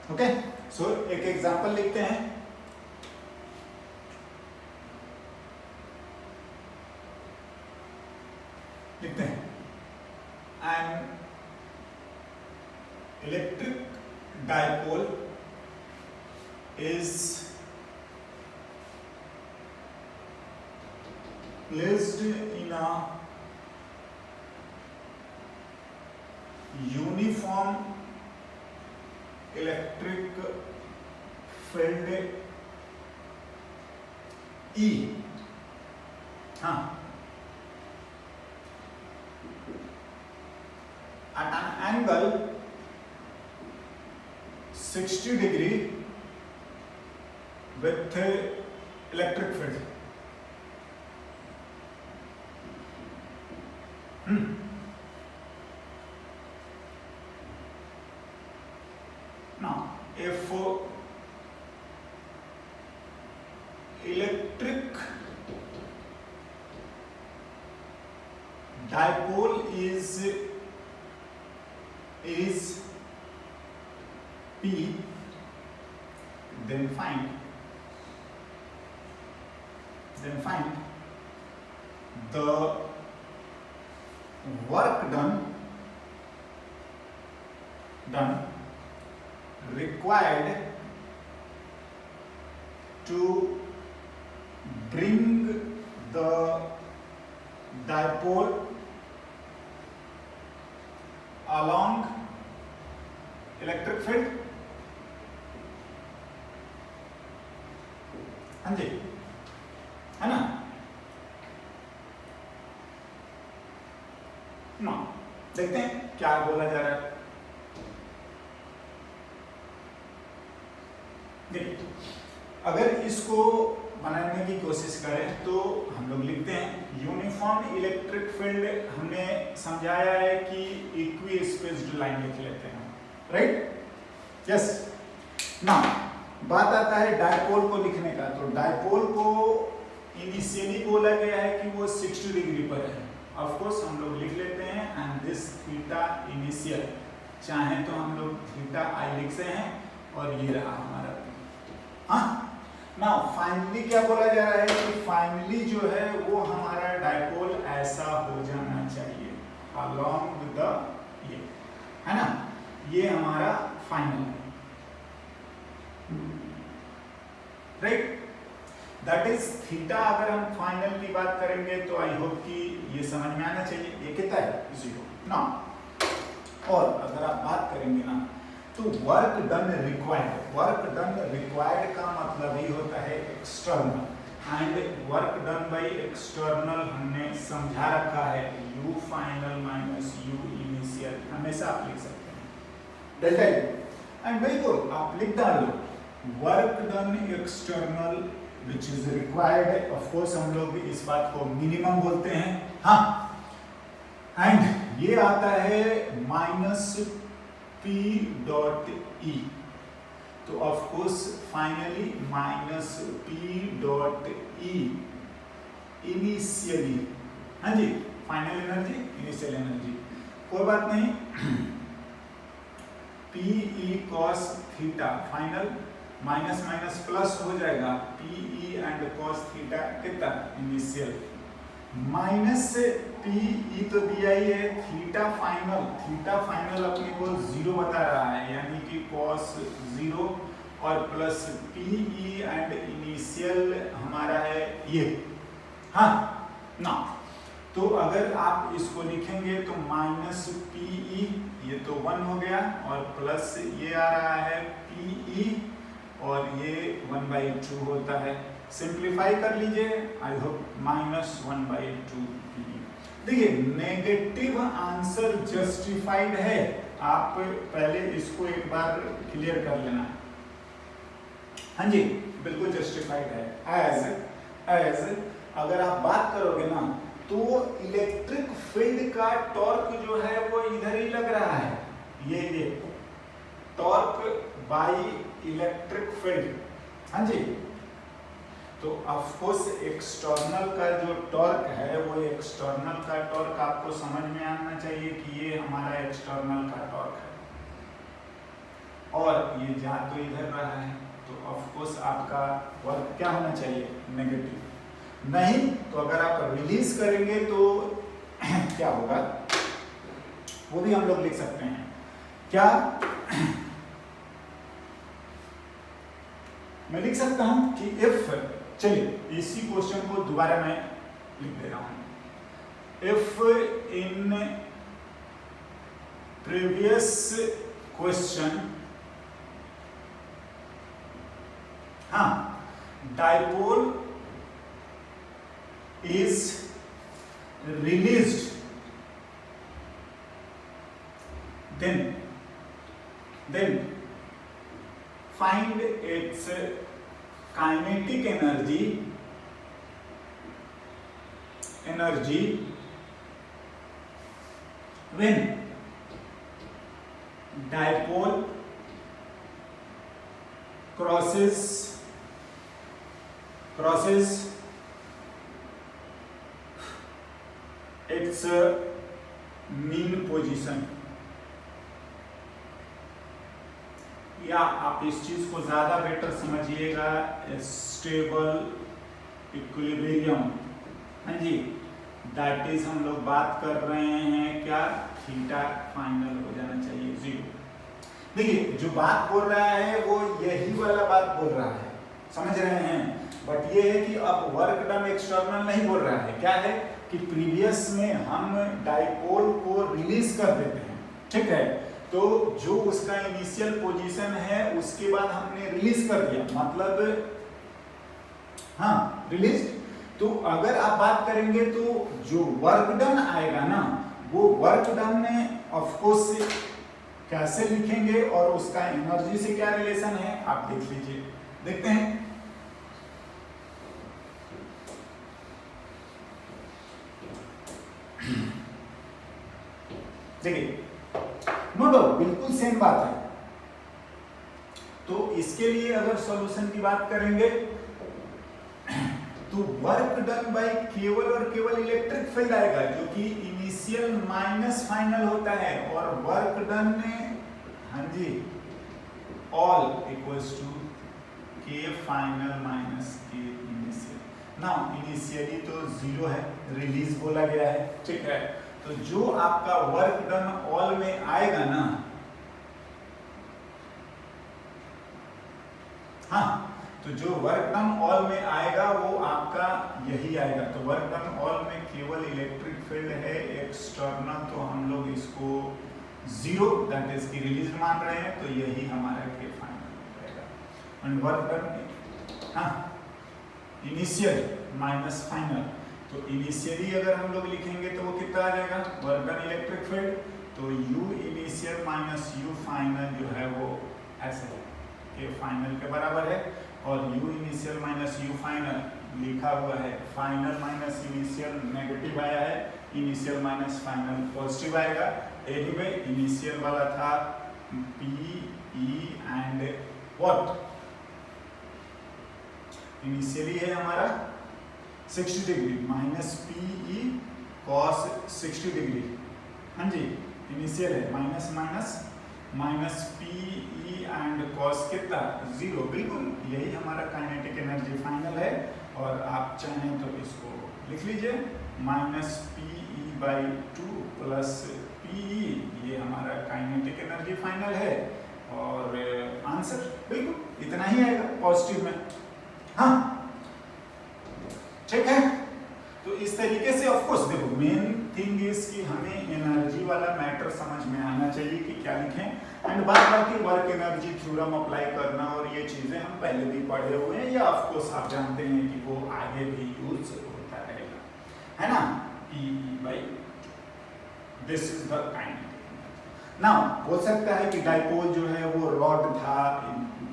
Okay, सो एक example लिखते हैं। लिखते हैं an electric dipole is placed in a uniform electric field E at an angle 60 degree with electric field. Now, if electric dipole is P, then find the work done required to bring the dipole along electric field. हाँ जी, है ना? ना देखते हैं क्या बोला जा रहा है। देखिए, अगर इसको बनाने की कोशिश करें तो हम लोग लिखते हैं यूनिफॉर्म इलेक्ट्रिक फील्ड। हमने समझाया है कि इक्वी स्पेस्ड लाइन लिख लेते हैं, राइट? यस। ना बात आता है डायपोल को लिखने का, तो डायपोल को इनिशियली बोला गया है कि वो 60 डिग्री पर है। ऑफ कोर्स हम लोग लिख लेते हैं एंड दिस थीटा इनिशियल, चाहे तो हम लोग थीटा आई लिख सकते हैं और ये रहा हमारा। नाउ फाइनली क्या बोला जा रहा है कि फाइनली जो है वो हमारा डायपोल ऐसा हो जाना चाहिए अलोंग विद द, ये है ना, ये हमारा फाइनल है, राइट? That is theta. अगर हम फाइनल की बात करेंगे तो आई होप कि ये समझ में आना चाहिए। ये कितना है? 0 ना। और अगर आप बात करेंगे ना तो वर्क डन रिक्वायर्ड का मतलब ही होता है external, and work done by external हमने समझा रखा है you final minus you initial, हमेशा आप लिख सकते हैं डेल्टा यू। एंड बिल्कुल आप लिख डालो work done external which is required. Of course हम लोग इस बात को मिनिमम बोलते हैं, हाँ। एंड ये आता है माइनस P डॉट E, तो of course finally minus P dot E initially, हाँ जी, फाइनल एनर्जी इनिशियल एनर्जी, कोई बात नहीं। PE cos theta final minus minus plus हो जाएगा, PE एंड cos थीटा कितना इनिशियल, माइनस से PE तो दिया ही है, थीटा फाइनल अपने को 0 बता रहा है, यानी कि cos 0 और प्लस PE एंड इनिशियल हमारा है ये, हाँ ना। तो अगर आप इसको लिखेंगे तो माइनस PE, ये तो 1 हो गया, और प्लस ये आ रहा है PE और ये 1/2 होता है। सिंप्लीफाई कर लीजिए, आई होप माइनस 1/2 PE। देखिए नेगेटिव आंसर जस्टिफाइड है, आप पहले इसको एक बार क्लियर कर लेना। हाँ जी, बिल्कुल जस्टिफाइड है। एज अगर आप बात करोगे ना तो इलेक्ट्रिक फील्ड का टॉर्क जो है वो इधर ही लग रहा है, ये टॉर्क बाय इलेक्ट्रिक फील्ड, हाँ जी। तो ऑफ कोर्स एक्सटर्नल का जो टॉर्क है वो एक्सटर्नल का टॉर्क आपको समझ में आना चाहिए कि ये हमारा एक्सटर्नल का टॉर्क है। और ये जा तो इधर रहा है, तो ऑफ कोर्स आपका वर्क क्या होना चाहिए, नेगेटिव। नहीं तो अगर आप रिलीज करेंगे तो क्या होगा, वो भी हम लोग लिख सकते हैं। क्या मैं लिख सकता हूं कि इफ, चलिए इसी क्वेश्चन को दोबारा मैं लिख दे रहा हूं। इफ इन प्रीवियस क्वेश्चन, हाँ, dipole is released, then find its kinetic energy when dipole crosses its mean position। या आप इस चीज को ज्यादा बेटर समझिएगा, स्टेबल इक्विलिब्रियम। हाँ जी, दैट इज हम लोग बात कर रहे हैं क्या, थीटा फाइनल हो जाना चाहिए 0। देखिए जो बात बोल रहा है वो यही वाला बात बोल रहा है, समझ रहे हैं, बट ये है कि अब वर्क डन एक्सटर्नल नहीं बोल रहा है। क्या है कि प्रीवियस में हम डाइपोल को रिलीज कर देते हैं, ठीक है, तो जो उसका इनिशियल पोजीशन है उसके बाद हमने रिलीज कर दिया, मतलब हाँ रिलीज। तो अगर आप बात करेंगे तो जो वर्क डन आएगा ना, वो वर्क डन में ऑफ कोर्स कैसे लिखेंगे और उसका एनर्जी से क्या रिलेशन है आप देख लीजिए, देखते हैं। देखिए नो डाउट बिल्कुल सेम बात है। तो इसके लिए अगर सॉल्यूशन की बात करेंगे तो वर्क डन बाय केवल और केवल इलेक्ट्रिक फील्ड आएगा, जो कि इनिशियल माइनस फाइनल होता है, और वर्क डन हाँ जी ऑल इक्वल्स टू के फाइनल माइनस के इनिशियल। नाउ इनिशियली तो 0 है, रिलीज बोला गया है, ठीक है, तो जो आपका वर्क डन ऑल में आएगा ना, हाँ, तो जो वर्क डन ऑल में आएगा वो आपका यही आएगा। तो वर्क डन ऑल में केवल इलेक्ट्रिक फील्ड है एक्सटर्नल, तो हम लोग इसको 0 दैट इज की रिलीज मान रहे हैं, तो यही हमारा के फाइनल रहेगा। एंड वर्क डन हाँ इनिशियल माइनस फाइनल, तो इनिशियली अगर हम लोग लिखेंगे तो वो कितना आ जाएगा, वर्क डन इलेक्ट्रिक फील्ड, तो U initial minus U final जो है वो ऐसे है, के फाइनल के बराबर है, और U initial minus U final लिखा हुआ है, फाइनल माइनस इनिशियल नेगेटिव आया है, इनिशियल माइनस फाइनल पॉजिटिव आएगा। एनीवे इनिशियल वाला था PE एंड व्हाट, इनिशियली है हमारा 60 degree minus PE cos 60 degree, हाँ जी इनिशियल है, minus minus minus PE and cos कितना 0, बिल्कुल यही हमारा काइनेटिक एनर्जी फाइनल है। और आप चाहें तो इसको लिख लीजिए, माइनस PE/2 प्लस PE, ये हमारा काइनेटिक एनर्जी फाइनल है, और आंसर बिल्कुल इतना ही आएगा पॉजिटिव में, हाँ ठीक है। तो इस तरीके से ऑफ कोर्स देखो मेन थिंग इज कि हमें एनर्जी वाला मैटर समझ में आना चाहिए कि क्या लिखें, एंड बाद बाकी वर्क एनर्जी थ्योरम अप्लाई करना और ये चीजें हम पहले भी पढ़े हुए हैं, या ऑफ कोर्स आप जानते हैं कि वो आगे भी यूज होता रहेगा, है ना। This is the kinetic. Now हो सकता है कि डाइपोल जो है वो रॉड था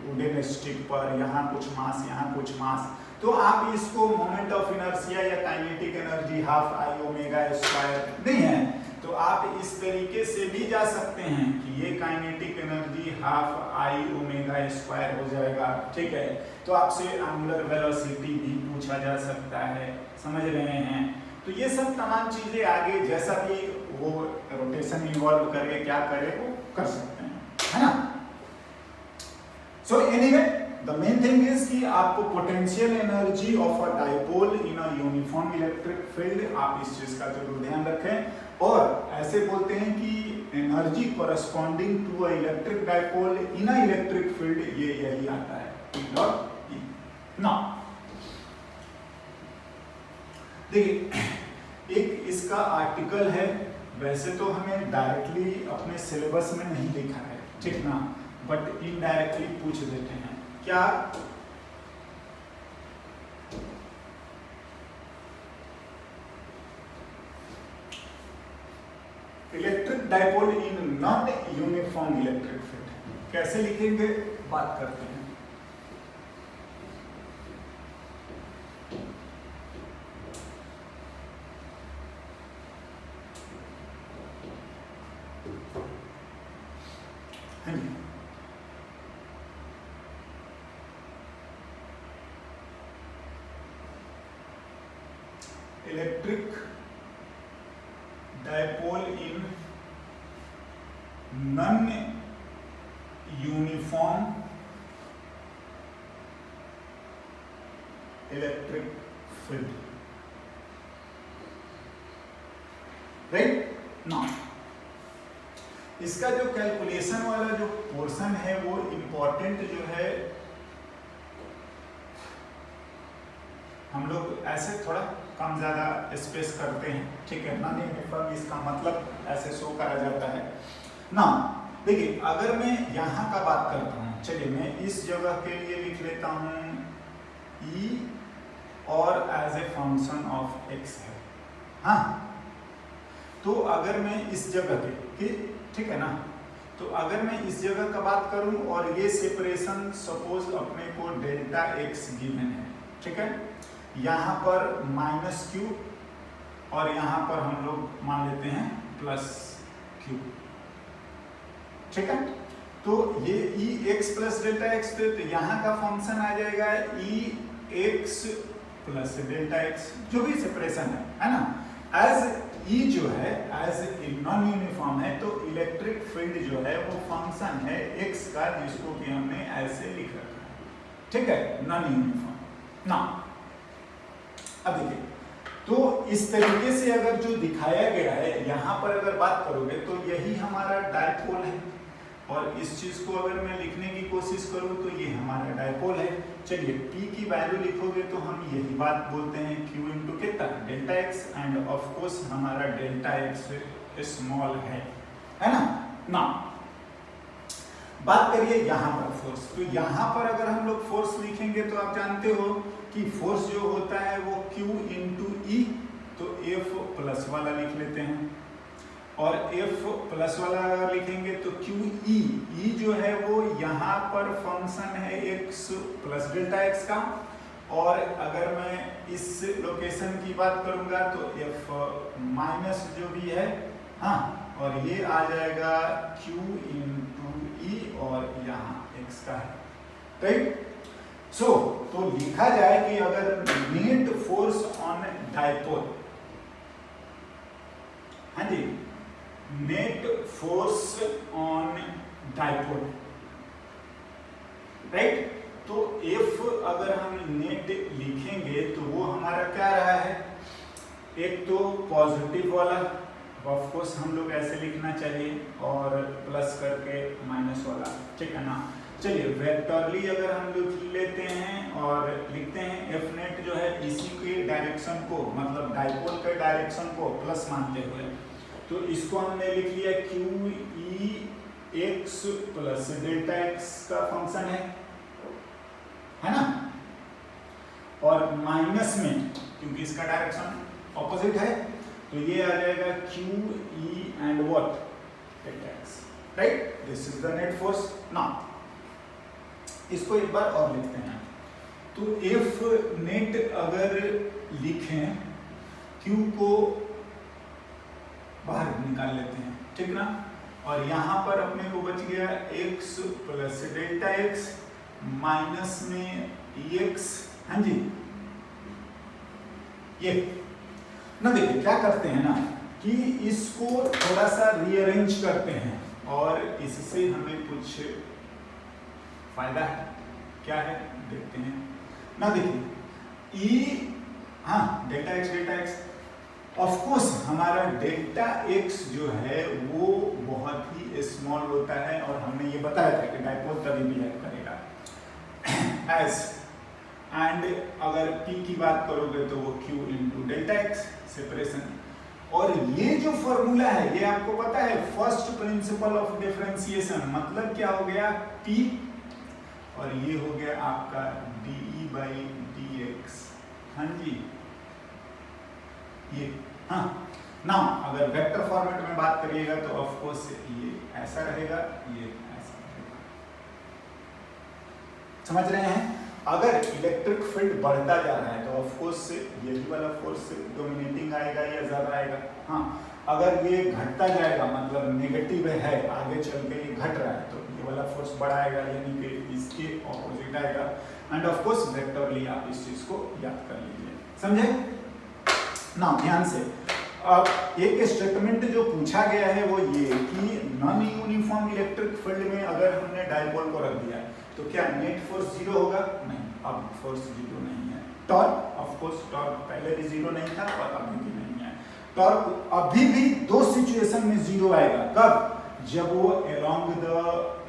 वुडन स्टिक पर, यहाँ कुछ मास यहाँ कुछ मास, तो आप इसको मोमेंट ऑफ इनर्शिया या kinetic energy half I omega square नहीं है, तो आप इस तरीके से भी जा सकते हैं कि ये kinetic energy half I omega square हो जाएगा, ठीक है। तो आपसे एंगुलर वेलोसिटी भी पूछा जा सकता है, समझ रहे हैं। तो ये सब तमाम चीजें आगे जैसा भी वो रोटेशन इन्वॉल्व करे क्या करे वो कर सकते हैं, है ना। So anyway the main thing is कि आपको potential energy of a dipole in a uniform electric field, आप इस चीज का जरूर ध्यान रखें। और ऐसे बोलते हैं कि energy corresponding to a electric dipole in a electric field, ये यही आता है E डॉट E। नाउ देखिए एक इसका आर्टिकल है, वैसे तो हमें डायरेक्टली अपने सिलेबस में नहीं लिखा है, ठीक ना, बट इनडायरेक्टली पूछ देते हैं क्या। Electric dipole in non uniform electric field कैसे लिखेंगे, बात करते हैं। Electric dipole in non uniform electric field, right. Now इसका जो कैलकुलेशन वाला जो पोर्शन है वो इंपॉर्टेंट जो है, हम लोग ऐसे थोड़ा कम ज्यादा स्पेस करते हैं, ठीक है। नॉन यूनिफॉर्म इसका मतलब ऐसे शो करा जाता है ना। देखिए अगर मैं यहाँ का बात करता हूँ, चलिए मैं इस जगह के लिए लिख लेता हूँ E और as a function of x है, हाँ। तो अगर मैं इस जगह के, ठीक है ना, तो अगर मैं इस जगह का बात करूं और ये सेपरेशन सपोज अपने को डेल्टा x गिवन है, ठीक है। यहाँ पर -q और यहाँ पर हम लोग मान लेते हैं +q, ठीक है। तो ये ex प्लस डेल्टा x, तो यहाँ का फंक्शन आ जाएगा ex प्लस डेल्टा x, जो भी सेपरेशन है ना। एज E जो है एज नॉन यूनिफॉर्म है, तो इलेक्ट्रिक फील्ड जो है वो फंक्शन है x का, जिसको कि हमने ऐसे लिख रखा है, ठीक है, नॉन यूनिफॉर्म ना। अब देखिए तो इस तरीके से अगर जो दिखाया गया है यहाँ पर अगर बात करोगे तो यही हमारा डाइपोल है, और इस चीज को अगर मैं लिखने की कोशिश करूँ तो ये हमारा डाइपोल है। चलिए P की वैल्यू लिखोगे तो हम यही बात बोलते हैं Q इंटू कितना delta x, end of course हमारा डेल्टा x स्मॉल है ना। ना बात करिए यहाँ पर फोर्स, तो यहाँ पर अगर हम लोग फोर्स लिखेंगे तो आप जानते हो कि फोर्स जो होता है वो Q इंटू E, तो F प्लस वाला लिख लेते हैं, और F प्लस वाला अगर लिखेंगे तो QE, E जो है वो यहाँ पर फंक्शन है x प्लस डेल्टा x का, और अगर मैं इस लोकेशन की बात करूंगा तो F माइनस जो भी है, हाँ, और ये आ जाएगा Q इंटू E और यहाँ x का है, राइट। सो तो लिखा जाए कि अगर नेट फोर्स ऑन डाइपोल, हाँ जी, net force on dipole, right. तो F अगर हम नेट लिखेंगे तो वो हमारा क्या रहा है, एक तो पॉजिटिव वाला, ऑफ कोर्स हम लोग ऐसे लिखना चाहिए, और प्लस करके माइनस वाला, ठीक है ना। चलिए वेक्टरली अगर हम लोग लेते हैं और लिखते हैं F नेट जो है इसी के डायरेक्शन को, मतलब डाइपोल के डायरेक्शन को प्लस मानते हुए, तो इसको हमने लिख लिया QE x plus delta x का फंक्शन है ना, और माइनस में क्योंकि इसका डायरेक्शन ऑपोजिट है तो ये आ जाएगा QE and what delta x, right. This is the net force. Now इसको एक बार और लिखते हैं, तो F नेट अगर लिखें, Q को बाहर निकाल लेते हैं, ठीक ना, और यहाँ पर अपने को बच गया x plus delta x minus में ex, हाँ जी, ये ना। देखिए क्या करते हैं ना कि इसको थोड़ा सा रीअरेंज करते हैं और इससे हमें कुछ फायदा है। क्या है देखते हैं ना। देखिए ई, हाँ डेल्टा एक्स ऑफ कोर्स हमारा डेल्टा एक्स जो है वो बहुत ही स्मॉल होता है और हमने ये बताया था कि डाइपोल तभी बिहेव करेगा एज, एंड अगर p की बात करोगे तो वो q into delta x separation. और ये जो फॉर्मूला है ये आपको पता है फर्स्ट प्रिंसिपल ऑफ डिफरेंशिएशन, मतलब क्या हो गया p और ये हो गया आपका de बाई dx। हाँ जी ये, हाँ ना अगर वेक्टर फॉर्मेट में बात करिएगा तो ऑफ कोर्स ये ऐसा रहेगा, ये ऐसा रहेगा। समझ रहे हैं? अगर इलेक्ट्रिक फील्ड बढ़ता जा रहा है तो ऑफ कोर्स यही वाला फोर्स डोमिनेटिंग आएगा या ज्यादा आएगा। हाँ अगर ये घटता जाएगा मतलब नेगेटिव है, आगे चल के ये घट रहा है तो ये वाला फोर्स बढ़ाएगा, यानी कि इसके ऑपोजिट आएगा। एंड ऑफ कोर्स वेक्टरली आप इस चीज को याद कर लीजिए। समझे ना? ध्यान से अब एक स्टेटमेंट जो पूछा गया है वो ये कि नॉन यूनिफॉर्म इलेक्ट्रिक फील्ड में अगर हमने डाइपोल को रख दिया तो क्या नेट फोर्स जीरो होगा? नहीं, अब फोर्स जीरो नहीं है। टॉर्क ऑफ कोर्स टॉर्क पहले भी जीरो नहीं था और अभी भी नहीं है। टॉर्क अभी भी दो सिचुएशन में जीरो आएगा। कब? जब वो अलोंग द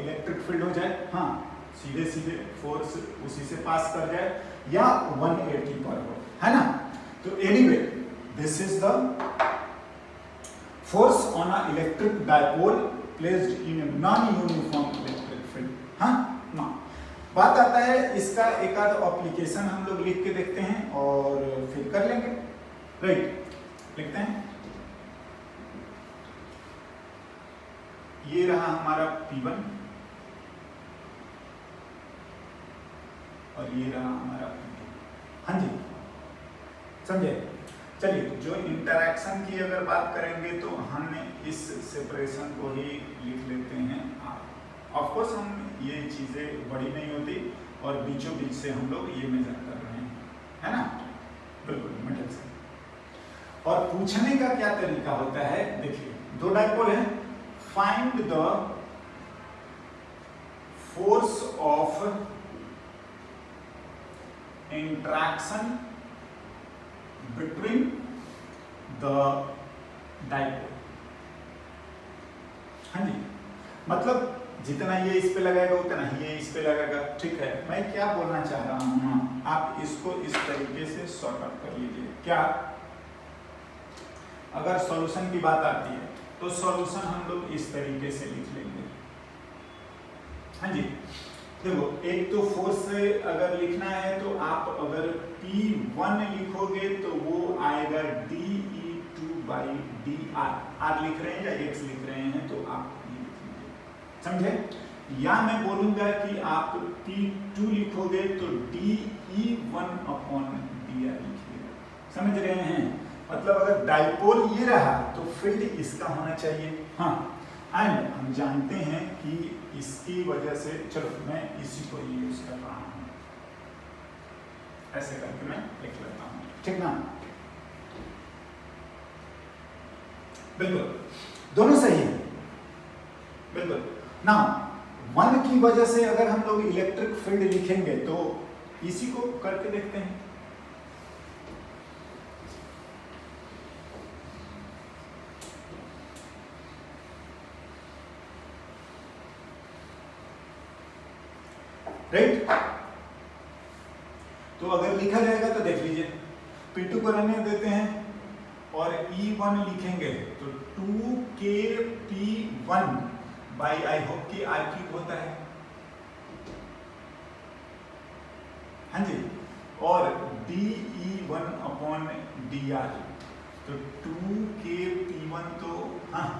इलेक्ट्रिक फील्ड हो जाए, हाँ सीधे सीधे फोर्स उसी से पास कर जाए, या 180 पर हो, है ना? तो anyway this is the force on a electric dipole placed in a non uniform electric field. हाँ ना, बात आता है इसका एक आध एप्लीकेशन हम लोग लिख के देखते हैं और फिर कर लेंगे। राइट, लिखते हैं। ये रहा हमारा P1 और ये रहा हमारा P2। हाँ जी समझे? चलिए जो इंटरैक्शन की अगर बात करेंगे तो हम इस सेपरेशन को ही लिख लेते हैं। ऑफ कोर्स हम ये चीजें बड़ी नहीं होती और बीचों बीच से हम लोग ये मेजर कर रहे हैं, है ना? बिल्कुल मिडिल से। और पूछने का क्या तरीका होता है? देखिए दो डाइपोल है, find the force of interaction between the dipole. हाँ जी, मतलब जितना ये इस पे लगाएगा उतना ही ये इस पे लगाएगा। ठीक है, मैं क्या बोलना चाह रहा हूँ, आप इसको इस तरीके से सॉर्ट आउट कर लीजिए। क्या? अगर सॉल्यूशन की बात आती है तो सॉल्यूशन हम लोग इस तरीके से लिख लेंगे। हाँ जी, देखो एक तो फोर्स अगर लिखना है तो आप अगर P1 लिखोगे तो वो आएगा dE2 by dr। r लिख रहे हैं या x लिख रहे हैं तो आप ये लिख लीजिए। समझे? या मैं बोलूंगा कि आप P2 लिखोगे तो dE1 upon dr लिखिएगा। समझ रहे हैं? मतलब अगर डाइपोल ये रहा तो फील्ड इसका होना चाहिए। हाँ, एंड हम जानते हैं कि इसकी वजह से, चलो मैं इसी को यूज कर रहा हूं, ऐसे करके मैं लिख लेता हूं। ठीक ना? बिल्कुल दोनों सही है। बिल्कुल ना, 1 की वजह से अगर हम लोग इलेक्ट्रिक फील्ड लिखेंगे तो इसी को करके देखते हैं। राइट, तो अगर लिखा जाएगा तो देख लीजिए, P2 को रहने देते हैं और E1 लिखेंगे तो 2kP1 बाई, आई होप कि R3 होता है। हाँ जी, और dE1 अपॉन dr तो 2kP1 तो हाँ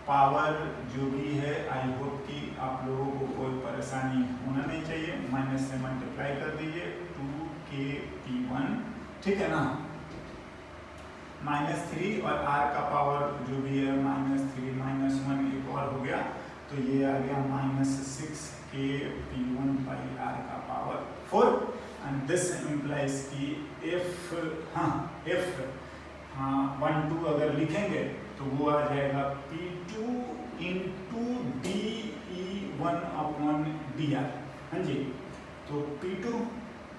पावर जो भी है, आई होप कि आप लोगों को कोई परेशानी होना नहीं चाहिए। माइनस से मल्टीप्लाई कर दीजिए 2kP1, ठीक है ना? -3 और r का पावर जो भी है -3 -1 एक और हो गया तो ये आ गया -6kP1 बाई r का पावर 4। एंड दिस इम्प्लाइज कि f 1 2 अगर लिखेंगे तो वो आ जाएगा P2 into dE1 upon dr। हाँ जी, तो P2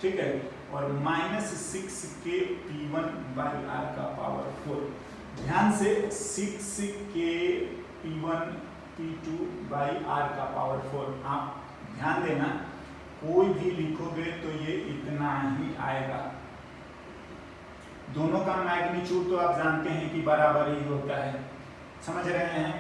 ठीक है, और -6k P1 बाई R का पावर 4। ध्यान से 6k P1 P2 by R का पावर 4, आप ध्यान देना, कोई भी लिखोगे तो ये इतना ही आएगा। दोनों का मैग्नीट्यूड तो आप जानते हैं कि बराबर ही होता है, समझ रहे हैं।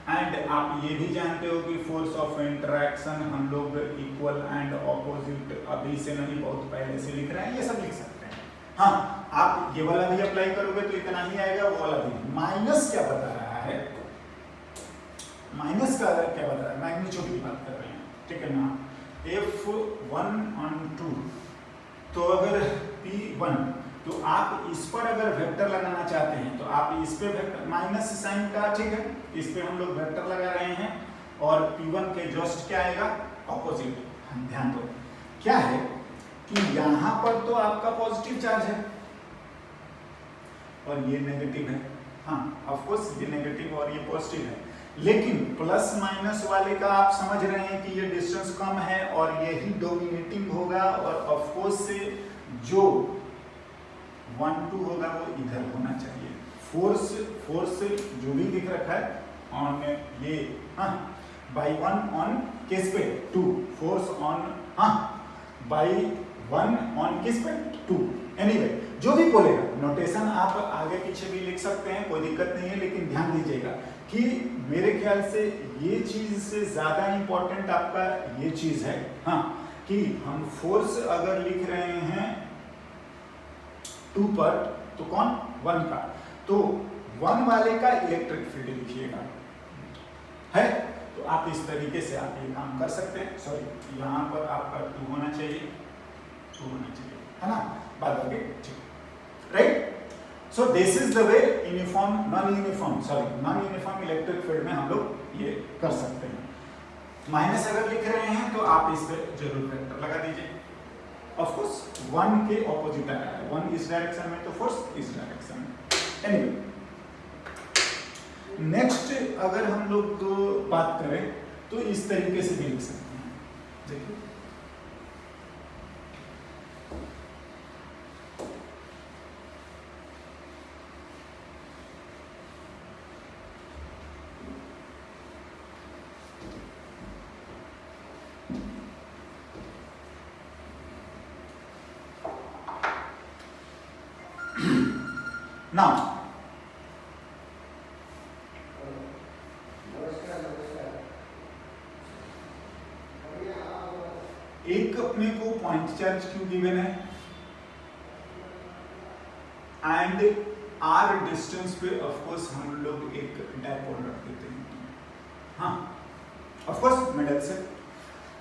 एंड आप ये भी जानते हो कि फोर्स ऑफ इंटरेक्शन हम लोग इक्वल एंड ऑपोजिट अभी से नहीं, बहुत पहले से लिख रहे हैं, ये सब लिख सकते हैं। हाँ, आप ये वाला भी अप्लाई करोगे तो इतना ही आएगा, वो वाला भी। माइनस क्या बता रहा है, माइनस का क्या बता रहा है, मैग्नीट्यूड की बात कर रहे हैं, ठीक है ना। F1/2, तो अगर P1, तो आप इस पर अगर वेक्टर लगाना चाहते हैं तो आप इस पे वेक्टर माइनस साइन का, ठीक है, इस पे हम लोग वेक्टर लगा रहे हैं, और P1 के जस्ट क्या आएगा, ऑपोजिट। ध्यान दो क्या है कि यहां पर तो आपका पॉजिटिव चार्ज है और ये नेगेटिव है। हाँ, ऑफ कोर्स ये नेगेटिव और ये पॉजिटिव है, लेकिन प्लस माइनस वाले का आप समझ रहे हैं कि ये डिस्टेंस कम है और यही डोमिनेटिंग होगा, और ऑफ कोर्स से जो 1-2 होगा वो इधर होना चाहिए। फोर्स जो भी दिख रखा है ऑन ये, हाँ, बाई 1 ऑन किस पे, 2, फोर्स ऑन, हाँ, बाई 1 ऑन किस पे, 2। एनीवे, जो भी बोलेगा, नोटेशन आप आगे पीछे भी लिख सकते हैं, कोई दिक्कत नहीं है, लेकिन ध्यान दीजिएगा कि मेरे ख्याल से ये चीज से ज्यादा इंपॉर्टेंट आपका ये चीज है, हाँ, कि हम फोर्स अगर लिख रहे हैं 2 पर, तो कौन, 1 का, तो 1 वाले का इलेक्ट्रिक फील्ड लिखिएगा, है, तो आप इस तरीके से आप ये काम कर सकते हैं। सॉरी, यहाँ पर आपका 2 होना चाहिए, 2 होना चाहिए, है ना, बात हो गई, ठीक, right. So this is the way uniform, non uniform electric field में हम लोग ये कर सकते हैं। माइनस अगर लिख रहे हैं तो आप इस पे जरूर वेक्टर लगा दीजिए। ऑफ कोर्स 1 के ऑपोजिट आ रहा है, 1 इस डायरेक्शन में तो फोर्स इस डायरेक्शन में। एनीवे, नेक्स्ट अगर हम लोग बात करें तो इस तरीके से भी लिख सकते हैं, देखिए, नाउ एक अपने को पॉइंट चार्ज क्यू गिवन है एंड आर डिस्टेंस पे ऑफ कोर्स हम लोग एक डायपोल रख देते हैं। हाँ, ऑफ कोर्स मिडल से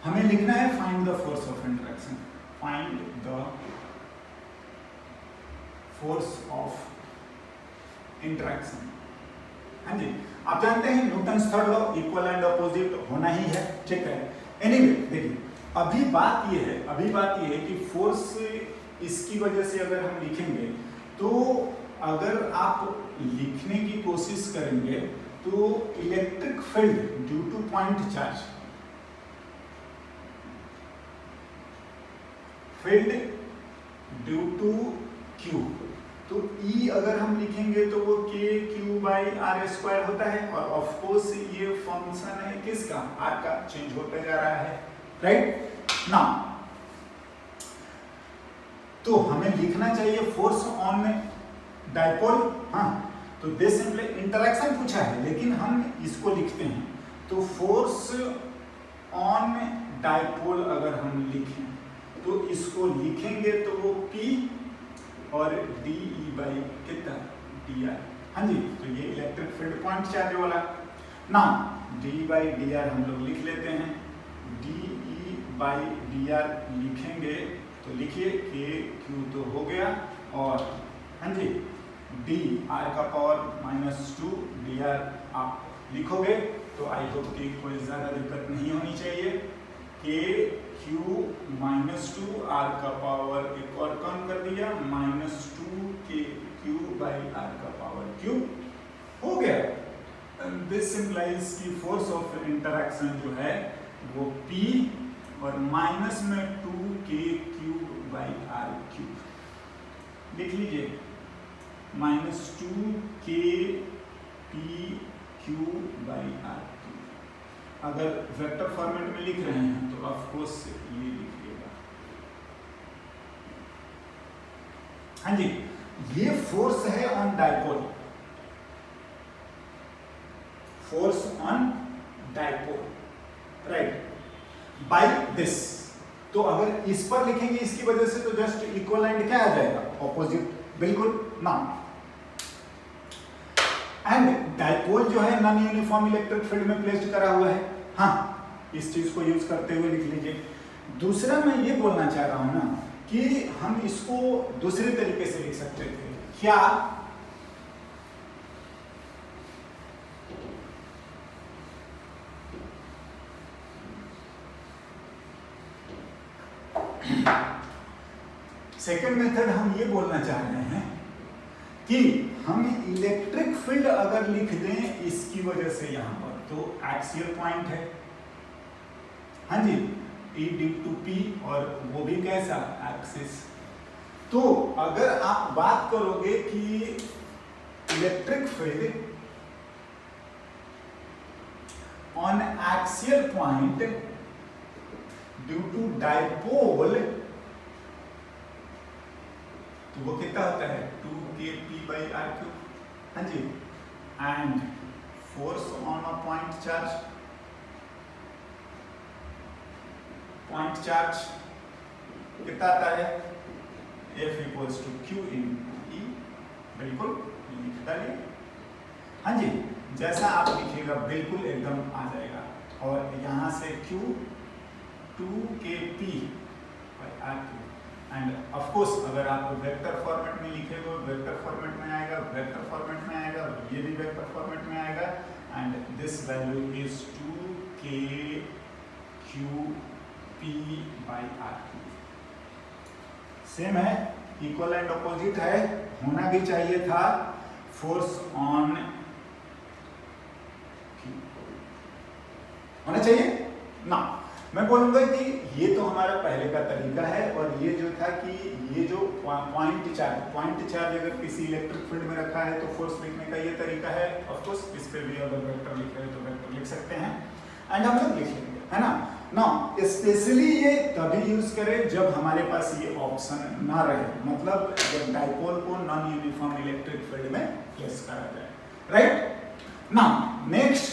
हमें लिखना है find the force of interaction, find the force of interaction. हाँ जी, आप जानते हैं Newton's third law, equal and opposite होना ही है, ठीक है। एनीवे, देखिए, अभी बात ये है कि फोर्स इसकी वजह से अगर हम लिखेंगे तो अगर आप लिखने की कोशिश करेंगे तो electric field due to point charge, field due to Q, तो E अगर हम लिखेंगे तो वो KQ/R² होता है, और ऑफ कोर्स ये फंक्शन है किसका, R का, चेंज होता जा रहा है, राइट। नाउ तो हमें लिखना चाहिए फोर्स ऑन डायपोल, हाँ, तो दिस सिंपली इंटरेक्शन पूछा है लेकिन हम इसको लिखते हैं, तो फोर्स ऑन डायपोल अगर हम लिखें तो इसको लिखेंगे तो वो P और DE कितना, dr, हाँ जी, तो ये इलेक्ट्रिक फील्ड पॉइंट चार्ज वाला। नाउ D/dr हम लोग लिख लेते हैं, DE/dr लिखेंगे तो लिखिए KQ तो हो गया, और हाँ जी, D r का पावर -2 dr आप लिखोगे तो आई होप कि कोई ज्यादा दिक्कत नहीं होनी चाहिए। KQ -2 r का पावर एक और कम कर दिया, -2 KQ/r का पावर क्यूब हो गया। दिस इंप्लाइज की फोर्स ऑफ इंटरेक्शन जो है वो P और माइनस में 2k³/r³ लिख लीजिए, -2kp³ अगर वेक्टर फॉर्मेट में लिख रहे हैं तो ऑफ कोर्स ये लिखिएगा। हाँ जी, ये फोर्स है on dipole, force on dipole, right, by this. तो अगर इस पर लिखेंगे इसकी वजह से तो जस्ट इक्वलेंट क्या आ जाएगा, ऑपोजिट, बिल्कुल ना। एंड डाइपोल जो है नॉन यूनिफॉर्म इलेक्ट्रिक फील्ड में प्लेस्ड करा हुआ है। हाँ, इस चीज को यूज करते हुए लिख लीजिए। दूसरा मैं ये बोलना चाह रहा हूं ना कि हम इसको दूसरे तरीके से लिख सकते थे। क्या सेकेंड मेथड हम ये बोलना चाह रहे हैं कि हम इलेक्ट्रिक फील्ड अगर लिख दें इसकी वजह से यहां पर, तो एक्सियल पॉइंट है, हाँ जी, E ड्यू टू P, और वो भी कैसा, एक्सिस। तो अगर आप बात करोगे कि electric field on axial point due to dipole, तो वो कितना होता है, 2kp/r³, हाँ जी, and force on a point charge, point charge कितना आता है, F = Q × E, बिल्कुल लिख डालिए। हाँ जी, जैसा आप लिखिएगा बिल्कुल एकदम आ जाएगा। और यहां से Q 2kp/r³, end of course अगर आप वेक्टर फॉर्मेट में लिखेंगे वेक्टर फॉर्मेट में आएगा, वेक्टर फॉर्मेट में आएगा, ये भी वेक्टर फॉर्मेट में आएगा, and this value is 2kQ/r³। Same है, इक्वल एंड ऑपोजिट है, होना भी चाहिए था फोर्स ऑन Q, होना चाहिए ना। मैं बोलूंगा कि ये तो हमारा पहले का तरीका है, और ये जो था कि ये जो पॉइंट चार्ज अगर किसी इलेक्ट्रिक फील्ड में रखा है तो फोर्स लिखने का ये तरीका है। ऑफ कोर्स इस पे भी अगर वेक्टर लिख रहे हैं तो वेक्टर लिख सकते हैं, एंड हम लोग लिख लेंगे, है ना। नाउ स्पेशली ये तभी यूज करें जब हमारे पास ये ऑप्शन ना रहे, मतलब जब डाइपोल को नॉन यूनिफॉर्म इलेक्ट्रिक फील्ड में प्लेस करा जाए, राइट। Now next